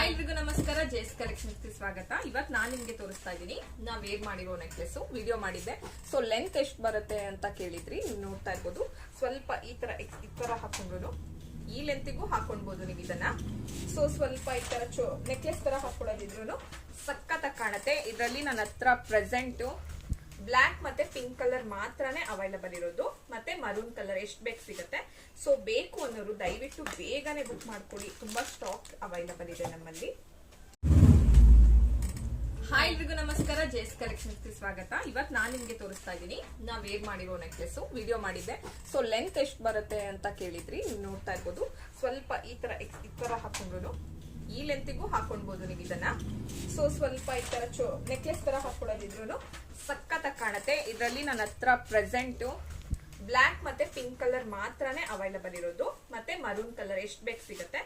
Hi ಎಲ್ರಿಗೂ ನಮಸ್ಕಾರ. ಜೇಸ್ collections ಸ್ವಾಗತ. ಇವತ್ತು ನಾನು ನಿಮ್ಗೆ ತೋರಿಸ್ತಾ ಇದ್ದೀನಿ ನಾ ವೇರ್ ಮಾಡಿರೋ ನೆಕ್ಲೆಸ್ ವಿಡಿಯೋ ಮಾಡಿದ್ದೆ. ಸೊ ಲೆಂತ್ ಎಷ್ಟು ಬರುತ್ತೆ ಅಂತ ಕೇಳಿದ್ರಿ. ನೀವು ನೋಡ್ತಾ ಇರ್ಬೋದು, ಸ್ವಲ್ಪ ಈ ತರ ಹಾಕೊಂಡ್ರು ಈ ಲೆಂತಿಗೂ ಹಾಕೊಳ್ಬಹುದು ನೀವು ಇದನ್ನ. ಸೊ ಸ್ವಲ್ಪ ಈ ತರ ನೆಕ್ಲೆಸ್ ತರ ಹಾಕೊಳ್ಳೋದಿದ್ರು ಸಖತ್ತಾಗಿ ಕಾಣುತ್ತೆ. ಇದರಲ್ಲಿ ನನ್ನ ಹತ್ರ ಪ್ರೆಸೆಂಟ್ ಬ್ಲಾಕ್ ಮತ್ತೆ ಪಿಂಕ್ ಕಲರ್ ಮಾತ್ರನೇ ಅವೈಲಬಲ್ ಇರೋದು, ಮತ್ತೆ ಮರೂನ್ ಕಲರ್ ಎಷ್ಟು ಬೇಕು ಸಿಗುತ್ತೆ. ಸೊ ಬೇಕು ಅನ್ನೋರು ದಯವಿಟ್ಟು ಬೇಗನೆ ಬುಕ್ ಮಾಡ್ಕೊಳ್ಳಿ, ತುಂಬಾ ಸ್ಟಾಕ್ ಅವೈಲಬಲ್ ಇದೆ ನಮ್ಮಲ್ಲಿ. ಹಾಯ್ ಎಲ್ರಿಗೂ ನಮಸ್ಕಾರ. ಜೇಸ್ ಕಲೆಕ್ಷನ್ಸ್ ಸ್ವಾಗತ. ಇವತ್ತು ನಾನು ನಿಮ್ಗೆ ತೋರಿಸ್ತಾ ಇದ್ದೀನಿ ನಾ ವೇರ್ ಮಾಡಿರೋ ನೆಕ್ಲೆಸ್ ವಿಡಿಯೋ ಮಾಡಿದ್ದೆ. ಸೊ ಲೆಂತ್ ಎಷ್ಟು ಬರುತ್ತೆ ಅಂತ ಕೇಳಿದ್ರಿ. ನೀವು ನೋಡ್ತಾ ಇರ್ಬೋದು, ಸ್ವಲ್ಪ ಈ ತರ ಹಾಕೊಂಡ್ರು ಈ ಲೆಂತಿಗೂ ಹಾಕೊಳ್ಬಹುದು ನೀವು ಇದನ್ನ. ಸೊ ಸ್ವಲ್ಪ ಈ ತರ ನೆಕ್ಲೆಸ್ ತರ ಹಾಕೊಳ್ಳೋದಿದ್ರು ಸಖತ್ತಾಗಿ ಕಾಣುತ್ತೆ. ಇದರಲ್ಲಿ ನನ್ನ ಹತ್ರ ಪ್ರೆಸೆಂಟ್ ಬ್ಲಾಕ್ ಮತ್ತೆ ಪಿಂಕ್ ಕಲರ್ ಮಾತ್ರನೇ ಅವೈಲಬಲ್ ಇರೋದು, ಮತ್ತೆ ಮರೂನ್ ಕಲರ್ ಎಷ್ಟು ಬೇಕು ಸಿಗುತ್ತೆ.